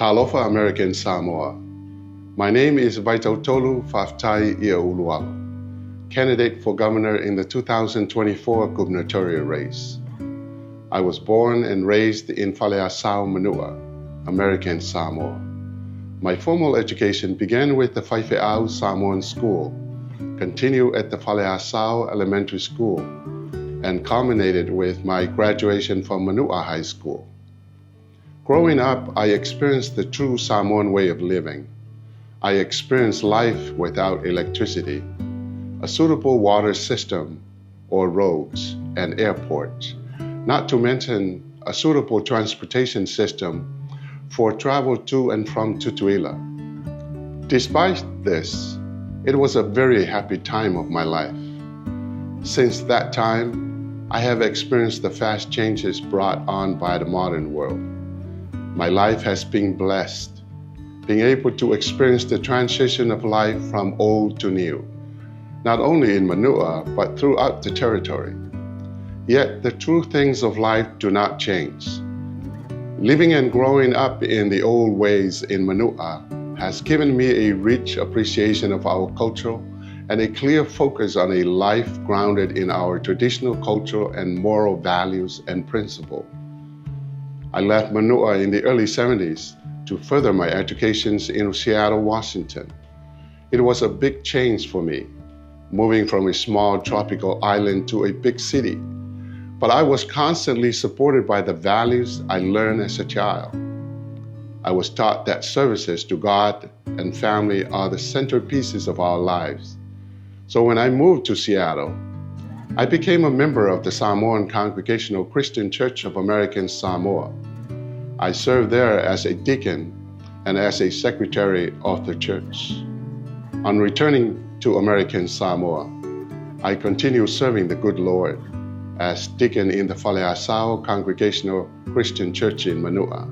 Talofa American Samoa. My name is Vaitautolu Faafete'e, candidate for governor in the 2024 Gubernatorial race. I was born and raised in Faleasau, Manua, American Samoa. My formal education began with the Taufete'e Samoan School, continued at the Faleasau Elementary School, and culminated with my graduation from Manua High School. Growing up, I experienced the true Samoan way of living. I experienced life without electricity, a suitable water system or roads and airports, not to mention a suitable transportation system for travel to and from Tutuila. Despite this, it was a very happy time of my life. Since that time, I have experienced the fast changes brought on by the modern world. My life has been blessed, being able to experience the transition of life from old to new, not only in Manua, but throughout the territory. Yet the true things of life do not change. Living and growing up in the old ways in Manua has given me a rich appreciation of our culture and a clear focus on a life grounded in our traditional cultural and moral values and principles. I left Manua in the early 70s to further my educations in Seattle, Washington. It was a big change for me, moving from a small tropical island to a big city. But I was constantly supported by the values I learned as a child. I was taught that services to God and family are the centerpieces of our lives. So when I moved to Seattle, I became a member of the Samoan Congregational Christian Church of American Samoa. I served there as a deacon and as a secretary of the church. On returning to American Samoa, I continued serving the good Lord as deacon in the Faleasau Congregational Christian Church in Manua.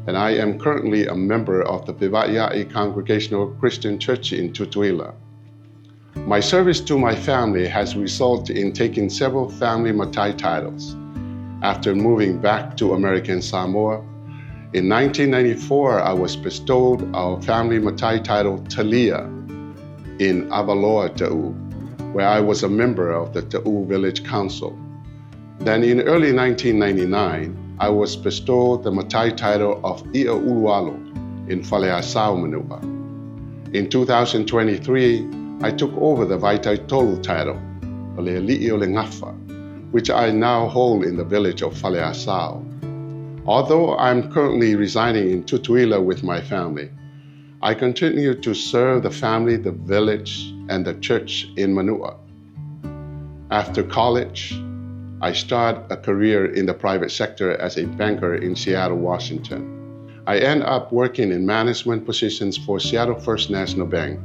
And I am currently a member of the Vaitautolu Congregational Christian Church in Tutuila. My service to my family has resulted in taking several family matai titles. After moving back to American Samoa, in 1994 I was bestowed our family matai title Talia in Vaitautolu, where I was a member of the Ta'u Village Council. Then in early 1999, I was bestowed the matai title of I'aulualo in Faleasau, Manua. In 2023, I took over the Vaitautolu title, which I now hold in the village of Faleasau. Although I'm currently residing in Tutuila with my family, I continue to serve the family, the village, and the church in Manua. After college, I started a career in the private sector as a banker in Seattle, Washington. I ended up working in management positions for Seattle First National Bank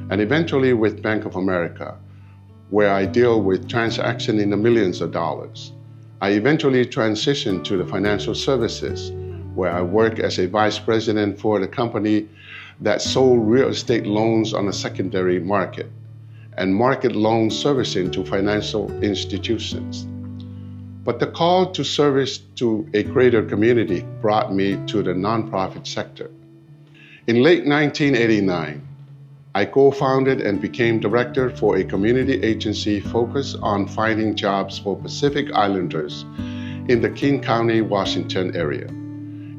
and eventually with Bank of America, where I deal with transactions in the millions of dollars. I eventually transitioned to the financial services, where I work as a vice president for the company that sold real estate loans on the secondary market and market loan servicing to financial institutions. But the call to service to a greater community brought me to the nonprofit sector. In late 1989, I co-founded and became director for a community agency focused on finding jobs for Pacific Islanders in the King County, Washington area.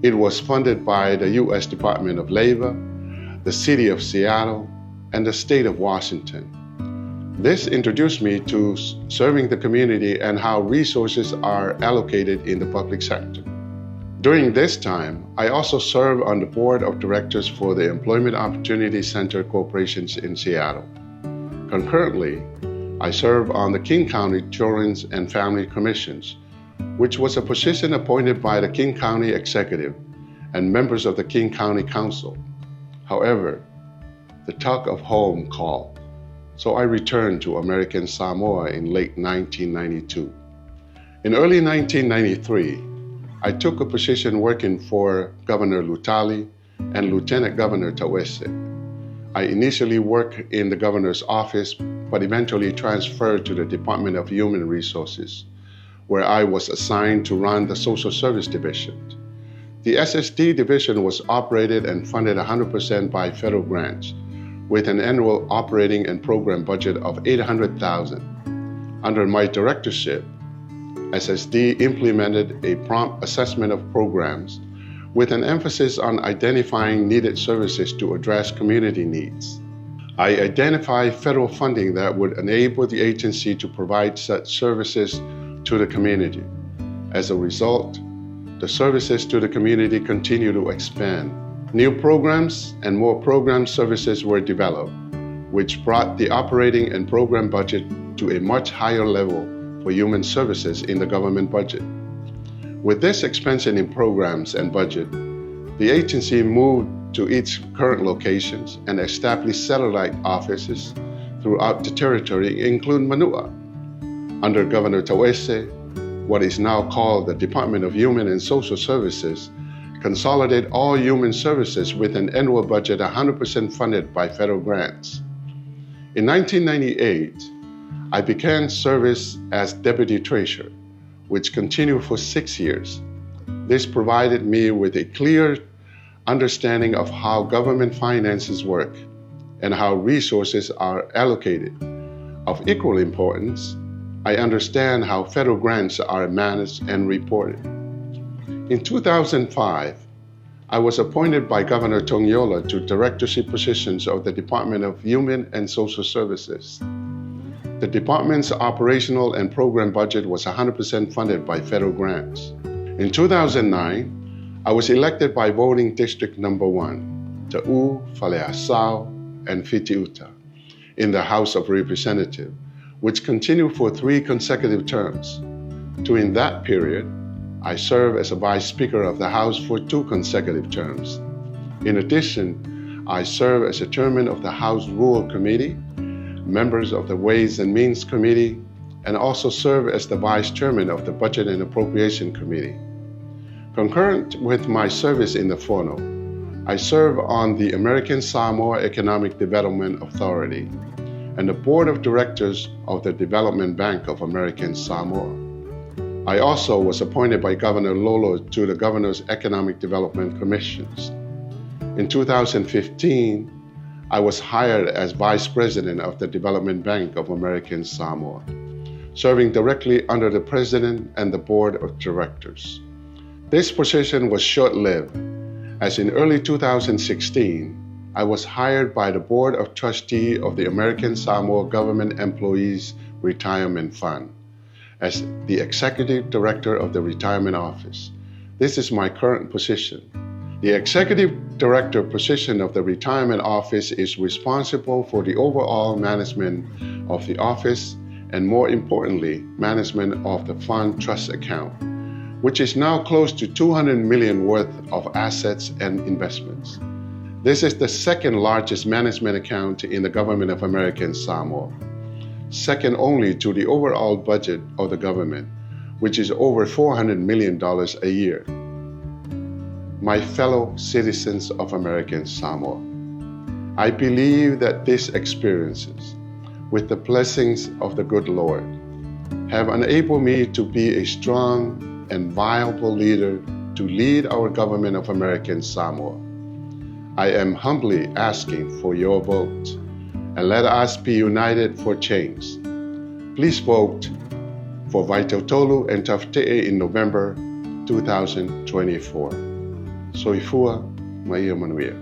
It was funded by the U.S. Department of Labor, the City of Seattle, and the State of Washington. This introduced me to serving the community and how resources are allocated in the public sector. During this time, I also served on the board of directors for the Employment Opportunity Center Corporations in Seattle. Concurrently, I served on the King County Children's and Family Commissions, which was a position appointed by the King County Executive and members of the King County Council. However, the tug of home called, so I returned to American Samoa in late 1992. In early 1993, I took a position working for Governor Lutali and Lieutenant Governor Taufete'e. I initially worked in the governor's office, but eventually transferred to the Department of Human Resources, where I was assigned to run the Social Service Division. The SSD division was operated and funded 100% by federal grants, with an annual operating and program budget of $800,000. Under my directorship, SSD implemented a prompt assessment of programs with an emphasis on identifying needed services to address community needs. I identified federal funding that would enable the agency to provide such services to the community. As a result, the services to the community continue to expand. New programs and more program services were developed, which brought the operating and program budget to a much higher level for human services in the government budget. With this expansion in programs and budget, the agency moved to its current locations and established satellite offices throughout the territory, including Manua. Under Governor Taufete'e, what is now called the Department of Human and Social Services, consolidate all human services with an annual budget 100% funded by federal grants. In 1998, I began service as Deputy Treasurer, which continued for 6 years. This provided me with a clear understanding of how government finances work and how resources are allocated. Of equal importance, I understand how federal grants are managed and reported. In 2005, I was appointed by Governor Tongiola to directorship positions of the Department of Human and Social Services. The department's operational and program budget was 100% funded by federal grants. In 2009, I was elected by voting district number 1, Ta'u, Faleasau, and Fitiuta, in the House of Representatives, which continued for 3 consecutive terms. During that period, I served as a Vice Speaker of the House for 2 consecutive terms. In addition, I served as a Chairman of the House Rural Committee, members of the Ways and Means Committee, and also served as the Vice Chairman of the Budget and Appropriation Committee. Concurrent with my service in the Fono, I serve on the American Samoa Economic Development Authority and the Board of Directors of the Development Bank of American Samoa. I also was appointed by Governor Lolo to the Governor's Economic Development Commissions. In 2015, I was hired as Vice President of the Development Bank of American Samoa, serving directly under the President and the Board of Directors. This position was short-lived, as in early 2016, I was hired by the Board of Trustees of the American Samoa Government Employees Retirement Fund as the Executive Director of the Retirement Office. This is my current position. The Executive Director position of the Retirement Office is responsible for the overall management of the office and, more importantly, management of the fund trust account, which is now close to $200 million worth of assets and investments. This is the second largest management account in the government of American Samoa, second only to the overall budget of the government, which is over $400 million a year. My fellow citizens of American Samoa, I believe that these experiences, with the blessings of the good Lord, have enabled me to be a strong and viable leader to lead our government of American Samoa. I am humbly asking for your vote, and let us be united for change. Please vote for Vaitautolu and Taufete'e in November 2024. Soifua Maia Manuia.